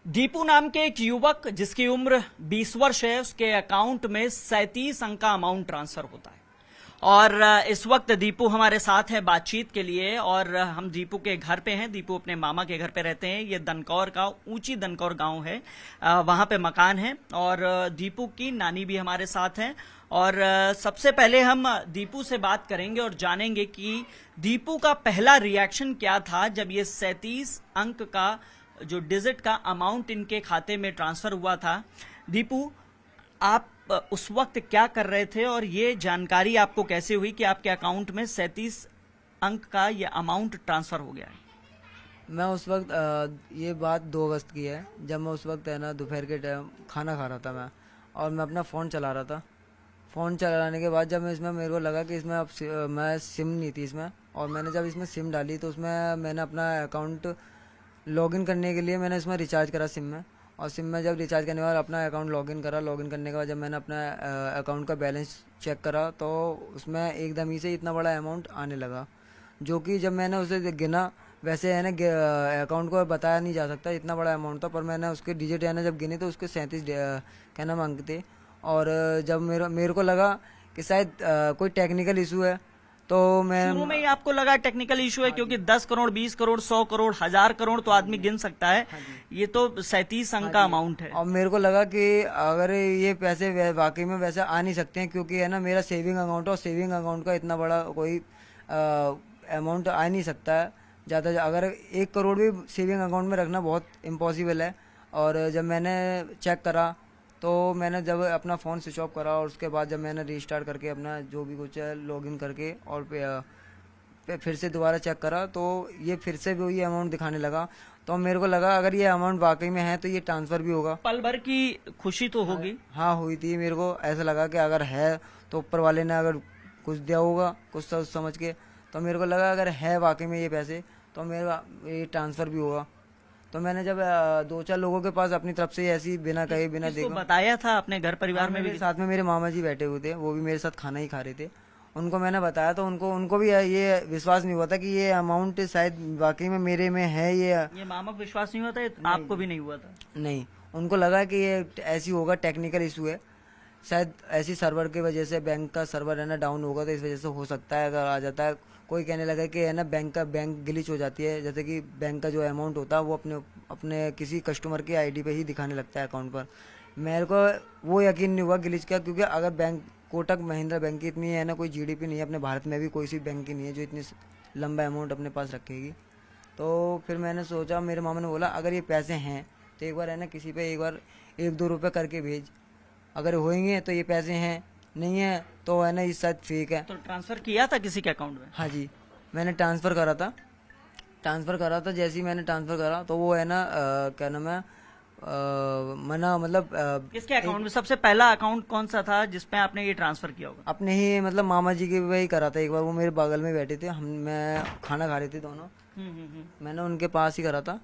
दीपू नाम के एक युवक जिसकी उम्र 20 वर्ष है, उसके अकाउंट में 37 अंक का अमाउंट ट्रांसफर होता है। और इस वक्त दीपू हमारे साथ है बातचीत के लिए, और हम दीपू के घर पे हैं। दीपू अपने मामा के घर पे रहते हैं। ये दनकौर का ऊंची दनकौर गांव है, वहां पे मकान है, और दीपू की नानी भी हमारे साथ हैं। और सबसे पहले हम दीपू से बात करेंगे और जानेंगे कि दीपू का पहला रिएक्शन क्या था जब ये 37 अंक का जो डिजिट का अमाउंट इनके खाते में ट्रांसफर हुआ था। दीपू, आप उस वक्त क्या कर रहे थे और ये जानकारी आपको कैसे हुई कि आपके अकाउंट में 37 अंक का ये अमाउंट ट्रांसफर हो गया है? मैं उस वक्त ये बात 2 अगस्त की है, जब मैं उस वक्त है ना दोपहर के टाइम खाना खा रहा था मैं, और मैं अपना फ़ोन चला रहा था। फ़ोन चलाने के बाद जब मैं इसमें मेरे को लगा कि इसमें अब मैं सिम नहीं थी इसमें, और मैंने जब इसमें सिम डाली तो उसमें मैंने अपना अकाउंट लॉगिन करने के लिए मैंने इसमें रिचार्ज करा सिम में, और सिम में जब रिचार्ज करने के बाद अपना अकाउंट लॉगिन करा। लॉगिन करने के बाद जब मैंने अपना अकाउंट का बैलेंस चेक करा तो उसमें एकदम ही से इतना बड़ा अमाउंट आने लगा, जो कि जब मैंने उसे गिना, वैसे है ना अकाउंट को बताया नहीं जा सकता इतना बड़ा अमाउंट था, पर मैंने उसके डिजिट है ना जब गिने तो उसके 37 क्या नाम अंक थे। और जब मेरे को लगा कि शायद कोई टेक्निकल इशू है, तो मैं शुरू में ही आपको लगा टेक्निकल इशू है, क्योंकि 10 करोड़, 20 करोड़, 100 करोड़, 1000 करोड़ तो आदमी गिन सकता है। ये तो 37 अंक का अमाउंट है। और मेरे को लगा कि अगर ये पैसे वाकई में वैसे आ नहीं सकते हैं, क्योंकि है ना मेरा सेविंग अकाउंट है, और सेविंग अकाउंट का इतना बड़ा कोई अमाउंट आ नहीं सकता है ज़्यादा। अगर 1 करोड़ भी सेविंग अकाउंट में रखना बहुत इम्पॉसिबल है। और जब मैंने चेक करा तो मैंने जब अपना फ़ोन स्विच ऑफ करा, और उसके बाद जब मैंने रीस्टार्ट करके अपना जो भी कुछ है लॉगिन करके और फिर से दोबारा चेक करा, तो ये फिर से भी वही अमाउंट दिखाने लगा। तो मेरे को लगा अगर ये अमाउंट वाकई में है तो ये ट्रांसफ़र भी होगा। पल भर की खुशी तो होगी। हाँ हुई थी। मेरे को ऐसा लगा कि अगर है तो ऊपर वाले ने अगर कुछ दिया होगा कुछ सोच समझ के, तो मेरे को लगा अगर है वाकई में ये पैसे तो मेरा ये ट्रांसफ़र भी होगा। तो मैंने जब 2-4 लोगों के पास अपनी तरफ से ऐसी बिना कहे बिना देखे बताया था अपने घर परिवार में भी? साथ में मेरे मामा जी बैठे हुए थे, वो भी मेरे साथ खाना ही खा रहे थे। उनको मैंने बताया तो उनको भी ये विश्वास नहीं हुआ था कि ये अमाउंट शायद वाकई में मेरे में है। ये मामा को विश्वास नहीं हुआ था? आपको भी नहीं हुआ था? नहीं, उनको लगा कि ये ऐसी होगा, टेक्निकल इशू है शायद, ऐसी सर्वर की वजह से, बैंक का सर्वर है ना डाउन होगा तो इस वजह से हो सकता है अगर आ जाता है। कोई कहने लगा कि है ना बैंक ग्लिच हो जाती है, जैसे कि बैंक का जो अमाउंट होता है वो अपने किसी कस्टमर की आईडी पे ही दिखाने लगता है अकाउंट पर। मेरे को वो यकीन नहीं हुआ ग्लिच का, क्योंकि अगर बैंक कोटक महिंद्रा बैंक की इतनी है ना कोई जीडीपी नहीं है, अपने भारत में भी कोई सी बैंक की नहीं है जो इतनी लंबा अमाउंट अपने पास रखेगी। तो फिर मैंने सोचा, मेरे मामा ने बोला अगर ये पैसे हैं तो एक बार है ना किसी पे एक बार 1-2 रुपये करके भेज, अगर होंगे तो ये पैसे हैं, नहीं है तो है ना इस शायद फेक है। तो ट्रांसफर किया था किसी के अकाउंट में? हाँ जी, मैंने ट्रांसफ़र करा था। जैसे ही मैंने ट्रांसफ़र करा तो वो है ना क्या नाम है मना, मतलब किसके अकाउंट में? सबसे पहला अकाउंट कौन सा था जिसपे आपने ये ट्रांसफर किया होगा? अपने ही मतलब मामा जी के वही करा था एक बार। वो मेरे बगल में बैठे थे, मैं खाना खा रहे थे दोनों। मैंने उनके पास ही करा था।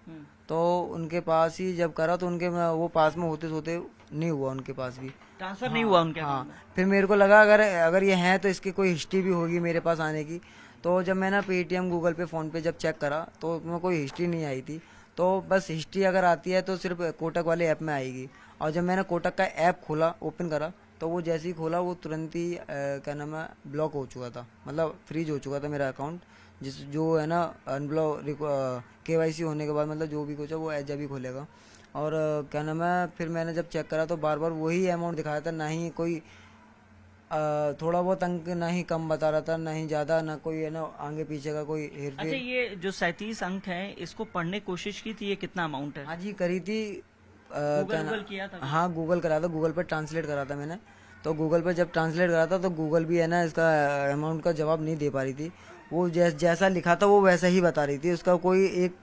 तो उनके पास ही जब करा तो उनके वो पास में होते सोते नहीं हुआ, उनके पास भी ट्रांसफर नहीं हुआ उनके। हाँ, फिर मेरे को लगा अगर ये हैं तो इसकी कोई हिस्ट्री भी होगी मेरे पास आने की। तो जब मैंने पेटीएम, गूगल पे, फ़ोन पे जब चेक करा तो उसमें कोई हिस्ट्री नहीं आई थी। तो बस हिस्ट्री अगर आती है तो सिर्फ कोटक वाले ऐप में आएगी। और जब मैंने कोटक का ऐप खोला, ओपन करा, तो वो जैसे ही खोला वो तुरंत ही क्या नाम है ब्लॉक हो चुका था, मतलब फ्रीज हो चुका था मेरा अकाउंट। जो है ना अनब्लॉक केवाईसी होने के बाद मतलब जो भी कुछ है वो जब ही खोलेगा। और क्या नाम है फिर मैंने जब चेक करा तो बार बार वही अमाउंट दिखाया था, ना ही कोई थोड़ा बहुत अंक ना ही कम बता रहा था, ना ही ज़्यादा, ना कोई है ना आगे पीछे का कोई हेरफेर। अच्छा, ये जो 37 अंक है इसको पढ़ने की कोशिश की थी, ये कितना अमाउंट है? हाँ जी, करी थी। गूगल किया था? हाँ, गूगल करा था, गूगल पर ट्रांसलेट करा था मैंने। तो गूगल पर जब ट्रांसलेट करा था तो गूगल भी है ना इसका अमाउंट का जवाब नहीं दे पा रही थी। वो जैसा लिखा था वो वैसा ही बता रही थी, उसका कोई एक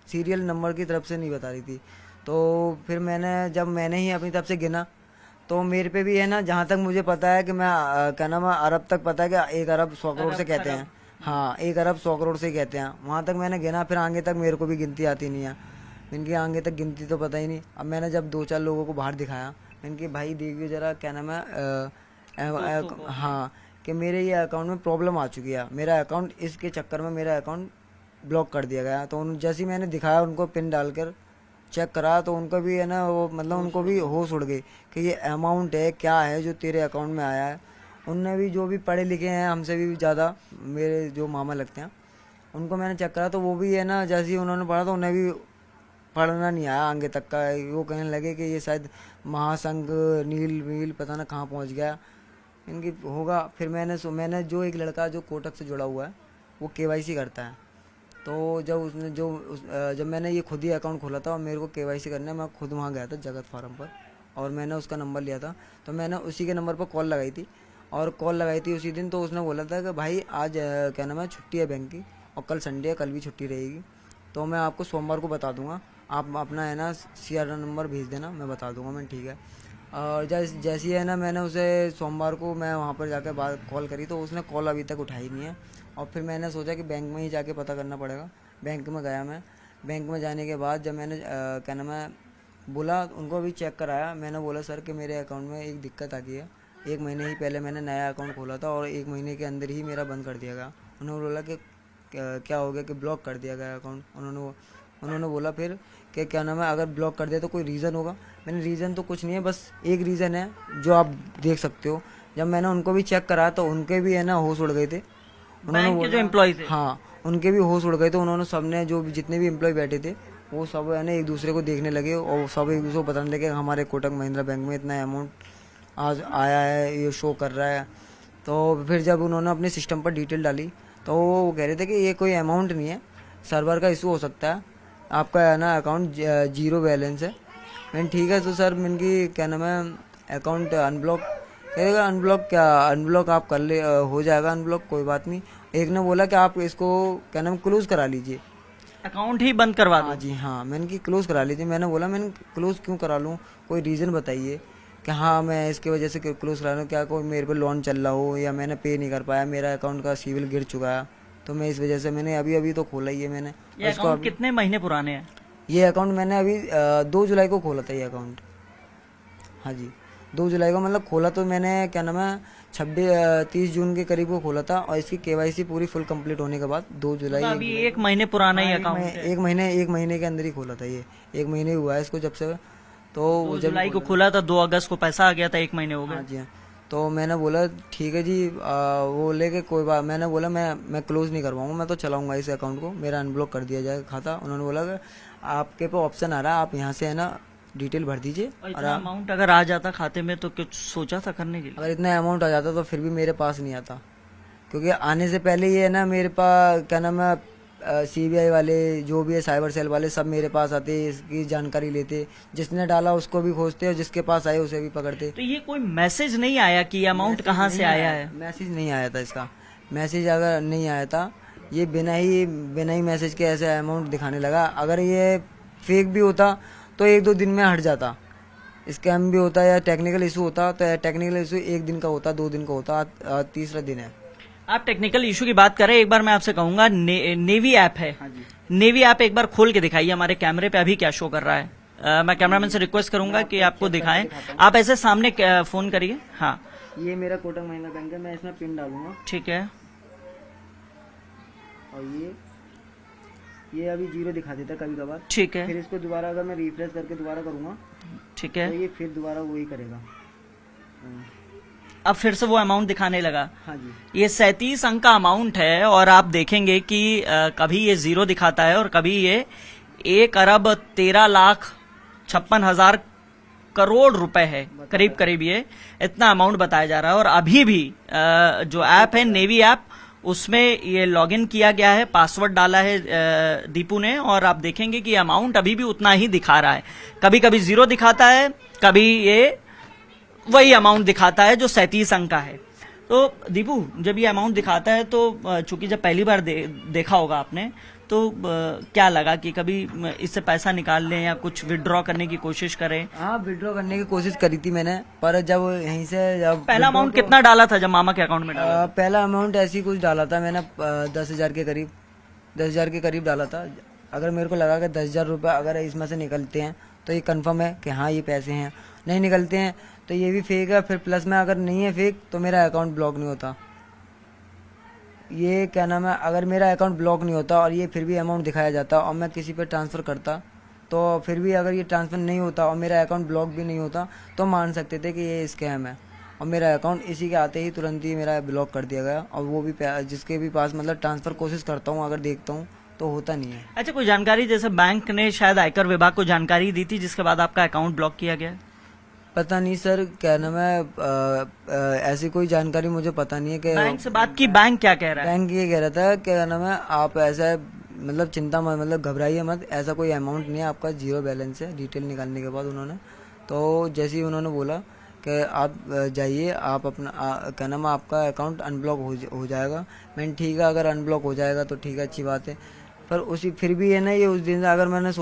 सीरियल नंबर की तरफ से नहीं बता रही थी। तो फिर मैंने ही अपनी तरफ से गिना तो मेरे पे भी है ना, जहाँ तक मुझे पता है कि मैं क्या नाम है अरब तक पता है कि 1 अरब 100 करोड़ से कहते हैं। हाँ, 1 अरब 100 करोड़ से कहते हैं, वहाँ तक मैंने गिना। फिर आगे तक मेरे को भी गिनती आती नहीं है, इनकी आगे तक गिनती तो पता ही नहीं। अब मैंने जब 2-4 लोगों को बाहर दिखाया, इनके भाई देखिए जरा क्या नाम है हाँ, कि मेरे ये अकाउंट में प्रॉब्लम आ चुकी है, मेरा अकाउंट इसके चक्कर में मेरा अकाउंट ब्लॉक कर दिया गया। तो जैसे ही मैंने दिखाया उनको पिन डालकर, चेक करा तो उनको भी है ना वो मतलब उनको भी होश उड़ गई कि ये अमाउंट है क्या है जो तेरे अकाउंट में आया है। उनने भी जो भी पढ़े लिखे हैं हमसे भी ज़्यादा, मेरे जो मामा लगते हैं, उनको मैंने चेक करा तो वो भी है ना जैसे ही उन्होंने पढ़ा तो उन्हें भी पढ़ना नहीं आया आगे तक का। वो कहने लगे कि ये शायद महासंघ नील वील पता ना कहाँ पहुँच गया इनकी होगा। फिर मैंने जो एक लड़का जो कोटक से जुड़ा हुआ है वो केवाईसी करता है, तो जब मैंने ये खुद ही अकाउंट खोला था और मेरे को केवाईसी करने मैं खुद वहाँ गया था जगत फार्म पर, और मैंने उसका नंबर लिया था। तो मैंने उसी के नंबर पर कॉल लगाई थी उसी दिन। तो उसने बोला था कि भाई आज क्या नाम है छुट्टी है बैंक की और कल संडे है, कल भी छुट्टी रहेगी, तो मैं आपको सोमवार को बता दूंगा, आप अपना है ना CR नंबर भेज देना, मैं बता दूंगा। मैं ठीक है। और जैसी है ना मैंने उसे सोमवार को मैं वहाँ पर जाकर बात कॉल करी तो उसने कॉल अभी तक उठाई नहीं है। और फिर मैंने सोचा कि बैंक में ही जाके पता करना पड़ेगा। बैंक में गया मैं। बैंक में जाने के बाद जब मैंने क्या नाम है बोला, उनको भी चेक कराया, मैंने बोला सर कि मेरे अकाउंट में एक दिक्कत आ गई है। 1 महीने ही पहले मैंने नया अकाउंट खोला था और 1 महीने के अंदर ही मेरा बंद कर दिया गया। उन्होंने बोला कि क्या हो गया कि ब्लॉक कर दिया गया अकाउंट। उन्होंने बोला फिर कि क्या नाम है अगर ब्लॉक कर दिया तो कोई रीज़न होगा। मैंने रीज़न तो कुछ नहीं है, बस एक रीज़न है जो आप देख सकते हो। जब मैंने उनको भी चेक करा तो उनके भी है ना होश उड़ गए थे। बैंक के जो एम्प्लॉय थे, हाँ उनके भी होश उड़ गए थे। उन्होंने सबने जो भी जितने भी एम्प्लॉय बैठे थे वो सब है ना एक दूसरे को देखने लगे और सब एक दूसरे को बताने लगे हमारे कोटक महिंद्रा बैंक में इतना अमाउंट आज आया है, ये शो कर रहा है। तो फिर जब उन्होंने अपने सिस्टम पर डिटेल डाली तो वो कह रहे थे कि ये कोई अमाउंट नहीं है, सर्वर का इशू हो सकता है, आपका है ना अकाउंट 0 बैलेंस है। मैंने ठीक है तो सर इनकी क्या नाम है अकाउंट अनब्लॉक करेगा। अनब्लॉक आप कर ले, हो जाएगा अनब्लॉक, कोई बात नहीं। एक ने बोला कि आप इसको क्या नाम क्लोज करा लीजिए, अकाउंट ही बंद करवा दो। हाँ जी हाँ, मैंने कि क्लोज करा लीजिए। मैंने बोला मैंने क्लोज क्यों करा लूँ, कोई रीज़न बताइए कि हाँ मैं इसकी वजह से क्लोज करा लूँ, क्या कोई मेरे पे लोन चल रहा हो या मैंने पे नहीं कर पाया, मेरा अकाउंट का सिविल गिर चुका है, तो मैं इस वजह से मैंने अभी तो खोला ही है मैंने। ये अकाउंट कितने महीने पुराने हैं? ये अकाउंट मैंने अभी 2 जुलाई को खोला था ये अकाउंट। हाँ जी 2 जुलाई को मतलब खोला तो मैंने क्या नाम है 30 जून के करीब को खोला था और इसकी केवाईसी पूरी फुल कंप्लीट होने के बाद 2 जुलाई अभी 1 महीने पुराना ही अकाउंट है। 1 महीने के अंदर ही खोला था ये। 1 महीने हुआ है इसको जब से। तो 2 जुलाई को खुला था, 2 अगस्त को पैसा आ गया था, 1 महीने हो गए। हाँ जी हाँ। तो मैंने बोला ठीक है जी, वो लेके कोई बात, मैंने बोला मैं क्लोज नहीं करवाऊंगा, मैं तो चलाऊंगा इस अकाउंट को, मेरा अनब्लॉक कर दिया जाएगा खाता। उन्होंने बोला कि आपके पे ऑप्शन आ रहा है, आप यहाँ से है ना डिटेल भर दीजिए। और इतना अमाउंट अगर आ जाता खाते में तो कुछ सोचा था करने के लिए? अगर इतना अमाउंट आ जाता तो फिर भी मेरे पास नहीं आता, क्योंकि आने से पहले ये है ना मेरे पास क्या नाम है CBI वाले जो भी है साइबर सेल वाले सब मेरे पास आते, इसकी जानकारी लेते, जिसने डाला उसको भी खोजते और जिसके पास आए उसे भी पकड़ते। तो ये कोई मैसेज नहीं आया कि अमाउंट कहाँ से आया है? मैसेज नहीं आया था इसका। मैसेज अगर नहीं आया था, ये बिना ही मैसेज के ऐसे अमाउंट दिखाने लगा। अगर ये फेक भी होता तो 1-2 दिन में हट जाता, स्कैम भी होता या टेक्निकल इशू होता तो टेक्निकल इशू 1 दिन का होता, 2 दिन का होता, तीसरा दिन है। आप टेक्निकल इशू की बात करें, एक बार मैं आपसे कहूंगा नेवी ऐप है, नेवी ऐप एक बार खोल के दिखाइए हमारे कैमरे पे अभी क्या शो कर रहा है। मैं कैमरामैन से रिक्वेस्ट करूंगा कि आपको दिखाएं, आप ऐसे सामने फोन करिए। हाँ ये मेरा कोटक महिंद्रा बैंक है, मैं इसमें पिन डालूंगा, ठीक है। और ये अभी 0 दिखा देता है कभी कभार, ठीक है। फिर इसको दोबारा अगर मैं रिफ्रेश करके दोबारा करूंगा ठीक है, तो ये फिर दोबारा वही करेगा। अब फिर से वो अमाउंट दिखाने लगा। हाँ जी ये 37 अंक का अमाउंट है और आप देखेंगे कि कभी ये 0 दिखाता है और कभी ये 1,13,56,000 करोड़ रुपए है, करीब करीब ये इतना अमाउंट बताया जा रहा है। और अभी भी जो ऐप है नेवी ऐप, उसमें ये लॉगिन किया गया है, पासवर्ड डाला है दीपू ने, और आप देखेंगे कि अमाउंट अभी भी उतना ही दिखा रहा है। कभी कभी 0 दिखाता है, कभी ये वही अमाउंट दिखाता है जो 37 अंक का है। तो दीपू जब ये अमाउंट दिखाता है तो चूंकि जब पहली बार देखा होगा आपने, तो क्या लगा कि कभी इससे पैसा निकाल लें या कुछ विड्रॉ करने की कोशिश करें? हाँ विड्रॉ करने की कोशिश करी थी मैंने, पर जब यहीं से पहला अमाउंट कितना डाला था जब मामा के अकाउंट में डाला? पहला अमाउंट ऐसे ही कुछ डाला था मैंने, 10,000 के करीब, 10,000 के करीब डाला था। अगर मेरे को लगा कि 10,000 रुपये अगर इसमें से निकलते हैं तो ये कंफर्म है कि हाँ ये पैसे हैं, नहीं निकलते हैं तो ये भी फेक है। फिर प्लस में अगर नहीं है फेक तो मेरा अकाउंट ब्लॉक नहीं होता। ये क्या नाम है, अगर मेरा अकाउंट ब्लॉक नहीं होता और ये फिर भी अमाउंट दिखाया जाता और मैं किसी पे ट्रांसफ़र करता तो फिर भी अगर ये ट्रांसफर नहीं होता और मेरा अकाउंट ब्लॉक भी नहीं होता तो मान सकते थे कि ये स्कैम है। और मेरा अकाउंट इसी के आते ही तुरंत ही मेरा ब्लॉक कर दिया गया, और वो भी जिसके भी पास मतलब ट्रांसफर कोशिश करता हूँ अगर देखता हूँ तो होता नहीं है। अच्छा, कोई जानकारी जैसे बैंक ने शायद आयकर विभाग को जानकारी दी थी जिसके बाद आपका अकाउंट ब्लॉक किया गया? पता नहीं सर, क्या नाम है, ऐसी कोई जानकारी मुझे पता नहीं है कि बैंक से बात की, बैंक क्या कह रहा है? बैंक ये कह रहा था क्या नाम है, आप ऐसा मतलब चिंता मत, मतलब घबराइए मत, ऐसा कोई अमाउंट नहीं है, आपका जीरो बैलेंस है। डिटेल निकालने के बाद उन्होंने तो जैसे ही उन्होंने बोला कि आप जाइए, आप अपना क्या नाम है, आपका अकाउंट अनब्लॉक हो जाएगा। मैंने ठीक है, अगर अनब्लॉक हो जाएगा तो ठीक है, अच्छी बात है। पर उसी फिर भी है ना, ये उस दिन से अगर मैं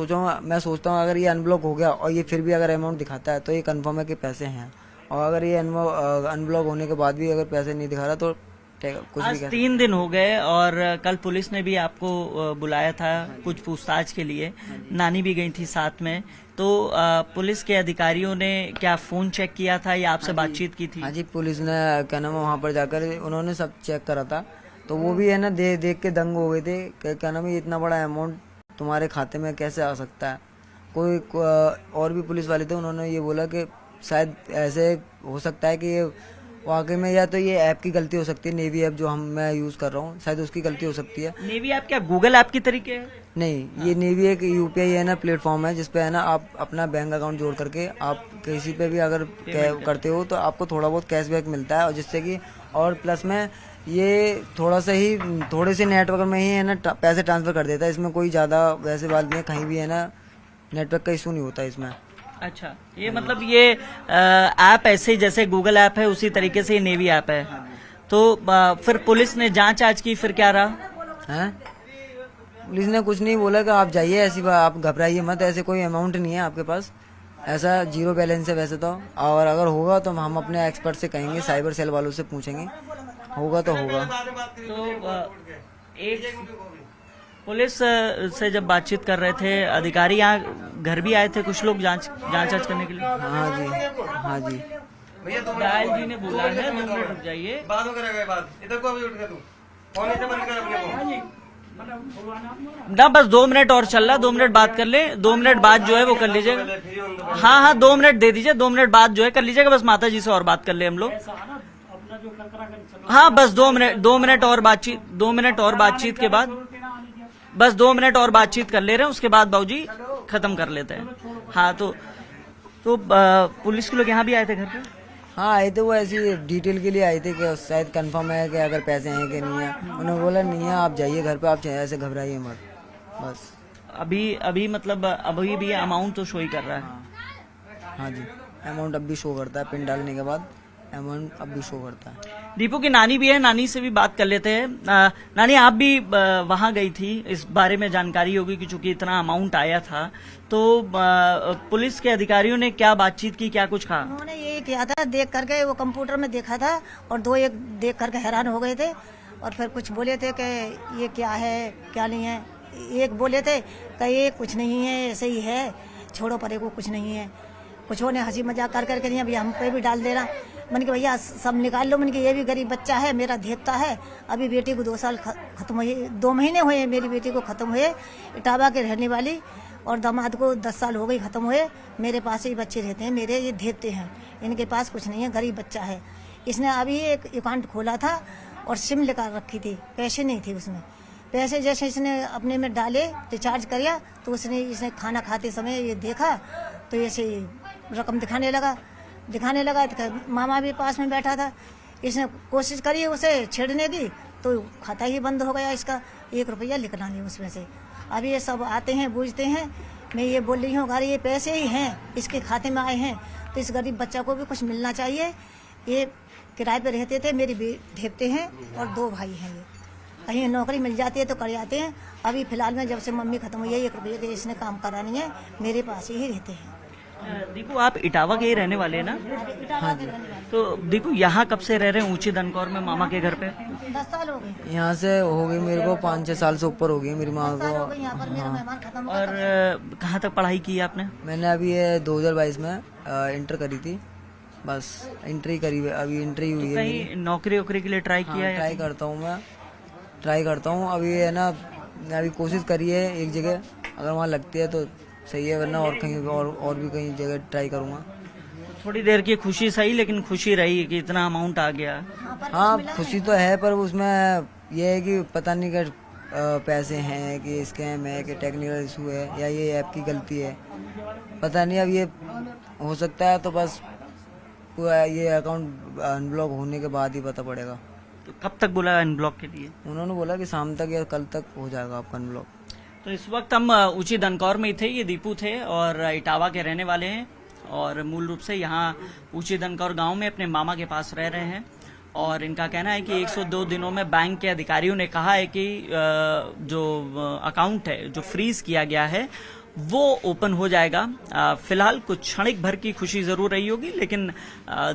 सोचता हूँ अगर ये अनब्लॉक हो गया और ये फिर भी अगर अमाउंट दिखाता है तो ये कंफर्म है कि पैसे हैं। और अगर ये अनब्लॉक होने के बाद भी अगर पैसे नहीं दिखा रहा तो कुछ आज भी 3 दिन हो गए और कल पुलिस ने भी आपको बुलाया था कुछ पूछताछ के लिए, नानी भी गई थी साथ में, तो पुलिस के अधिकारियों ने क्या फोन चेक किया था या आपसे बातचीत की थी? हाँ जी, पुलिस ने क्या नाम है वहाँ पर जाकर उन्होंने सब चेक करा था, तो वो भी है ना देख के दंग हो गए थे। क्या नाम है, इतना बड़ा अमाउंट तुम्हारे खाते में कैसे आ सकता है। और भी पुलिस वाले थे, उन्होंने ये बोला कि शायद ऐसे हो सकता है कि ये वाकई में या तो ये ऐप की गलती हो सकती है, नेवी ऐप जो मैं यूज कर रहा हूँ, शायद उसकी गलती हो सकती है। नेवी ऐप क्या गूगल ऐप की तरीके है? नहीं, ये नेवी एक यूपीआई है ना प्लेटफॉर्म है, जिसपे है ना आप अपना बैंक अकाउंट जोड़ करके आप किसी पे भी अगर करते हो तो आपको थोड़ा बहुत कैशबैक मिलता है, और जिससे कि और प्लस में ये थोड़े से नेटवर्क में ही है ना पैसे ट्रांसफर कर देता है। इसमें कोई ज्यादा वैसे बात नहीं, कहीं भी है ना नेटवर्क का इशू नहीं होता इसमें। अच्छा, ये मतलब ये ऐप ऐसे ही जैसे गूगल ऐप है उसी तरीके से ये नेवी ऐप है। तो फिर पुलिस ने जांच आज की, फिर क्या रहा? हैं? पुलिस ने कुछ नहीं बोला कि आप जाइए, ऐसी बात, आप घबराइए मत, ऐसे कोई अमाउंट नहीं है आपके पास, ऐसा जीरो बैलेंस है वैसे तो, और अगर होगा तो हम अपने एक्सपर्ट से कहेंगे, साइबर सेल वालों से पूछेंगे, होगा तो होगा। तो एक पुलिस से जब बातचीत कर रहे थे अधिकारी, यहाँ घर भी आए थे कुछ लोग जांच करने के लिए? हाँ जी, हाँ जी। दयाल जी ने बोला है 2 मिनट रुक जाइए, बात हो करेगा बात, इधर को अभी उठ के तू फोन इधर बंद कर अपने को। ना बस 2 मिनट और चल रहा, 2 मिनट बात कर ले, 2 मिनट बाद जो है वो कर लीजिएगा। हाँ, 2 मिनट दे दीजिए, 2 मिनट बाद जो है कर लीजिएगा, बस माता जी से और बात कर ले हम लोग। हाँ, बस 2 मिनट और बातचीत, 2 मिनट और बातचीत के बाद, बस 2 मिनट और बातचीत कर ले रहे हैं, उसके बाद बाबूजी खत्म कर लेते हैं। हाँ, तो पुलिस के लोग यहाँ भी आए थे घर पे? हाँ आए थे, वो ऐसी डिटेल के लिए आए थे कि शायद कंफर्म है कि अगर पैसे हैं कि नहीं है। उन्होंने बोला नहीं है, आप जाइए घर पे, आप ऐसे घबराइए मत, बस। अभी मतलब अभी भी अमाउंट तो शो ही कर रहा है? हाँ जी, अमाउंट अब भी शो करता है, पिन डालने के बाद अमाउंट अब भी शो करता है। दीपू की नानी भी है, नानी से भी बात कर लेते हैं। नानी, आप भी वहां गई थी, इस बारे में जानकारी होगी कि चूंकि इतना अमाउंट आया था, तो पुलिस के अधिकारियों ने क्या बातचीत की, क्या कुछ कहा? उन्होंने ये किया था, देख करके वो कंप्यूटर में देखा था, और 2 एक देख करके हैरान हो गए थे, और फिर कुछ बोले थे कि ये क्या है क्या नहीं है। एक बोले थे कि ये कुछ नहीं है, ऐसे ही है, छोड़ो परे को, कुछ नहीं है। कुछ ने हंसी मजाक कर करके नहीं, अभी हम पे भी डाल दे रहा। मन के भैया सब निकाल लो, मन के ये भी गरीब बच्चा है, मेरा देवता है। अभी बेटी को 2 साल खत्म हुए, 2 महीने हुए मेरी बेटी को खत्म हुए, इटावा के रहने वाली, और दामाद को 10 साल हो गई खत्म हुए। मेरे पास ही बच्चे रहते हैं, मेरे ये देवते हैं, इनके पास कुछ नहीं है, गरीब बच्चा है। इसने अभी एक अकाउंट खोला था और सिम लेकर रखी थी, पैसे नहीं थे उसमें। पैसे जैसे इसने अपने में डाले, रिचार्ज किया, तो इसने खाना खाते समय ये देखा, तो ऐसे रकम दिखाने लगा। तो मामा भी पास में बैठा था, इसने कोशिश करी उसे छेड़ने की, तो खाता ही बंद हो गया इसका, 1 रुपया निकला नहीं उसमें से। अभी ये सब आते हैं, बूझते हैं, मैं ये बोल रही हूँ अगर ये पैसे ही हैं, इसके खाते में आए हैं, तो इस गरीब बच्चा को भी कुछ मिलना चाहिए। ये किराए पे रहते थे, मेरी धेपते हैं और 2 भाई हैं। ये कहीं नौकरी मिल जाती है तो कर जाते हैं। अभी फिलहाल में जब से मम्मी खत्म हुई है, 1 रुपये के इसने काम करा नहीं है, मेरे पास ही रहते हैं। दीपू, आप इटावा के ही रहने वाले हैं ना? हाँ जी। तो दीपू, यहाँ कब से रह रहे हैं ऊंची दनकौर में मामा के घर पे? 10 साल हो गए। यहाँ से हो गई मेरे को 5-6 साल से ऊपर हो गई मेरी माँ को। यहाँ पर मेरा मेहमान खत्म हो और कहाँ तक पढ़ाई की आपने? मैंने अभी ये 2022 में इंटर करी थी, बस इंटर ही करी, अभी इंटर ही हुई है। कहीं नौकरी वोकरी के लिए ट्राई किया है? ट्राई करता हूँ अभी है ना, मैं अभी कोशिश करी है एक जगह, अगर वहाँ लगती है तो सही है, वरना और कहीं और भी कहीं जगह ट्राई करूँगा। थोड़ी देर की खुशी सही, लेकिन खुशी रही कि इतना अमाउंट आ गया। हाँ खुशी तो है, पर उसमें यह है कि पता नहीं कि पैसे हैं कि स्कैम है कि टेक्निकल इशू है या ये ऐप की गलती है, पता नहीं। अब ये हो सकता है तो बस पूरा ये अकाउंट अनब्लॉक होने के बाद ही पता पड़ेगा। तो कब तक बोला अनब्लॉक के लिए? उन्होंने बोला कि शाम तक या कल तक हो जाएगा आपका अनब्लॉक। तो इस वक्त हम ऊंची दनकौर में ही थे। ये दीपू थे और इटावा के रहने वाले हैं और मूल रूप से यहाँ ऊंची दनकौर गांव में अपने मामा के पास रह रहे हैं। और इनका कहना है कि 102 दिनों में बैंक के अधिकारियों ने कहा है कि जो अकाउंट है जो फ्रीज किया गया है वो ओपन हो जाएगा। फिलहाल कुछ क्षणिक भर की खुशी जरूर रही होगी, लेकिन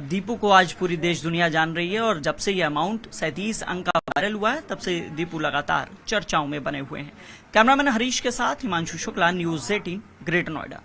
दीपू को आज पूरी देश दुनिया जान रही है। और जब से ये अमाउंट 37 अंक का वायरल हुआ है तब से दीपू लगातार चर्चाओं में बने हुए हैं। कैमरामैन हरीश के साथ हिमांशु शुक्ला, न्यूज़ 18, ग्रेटर नोएडा।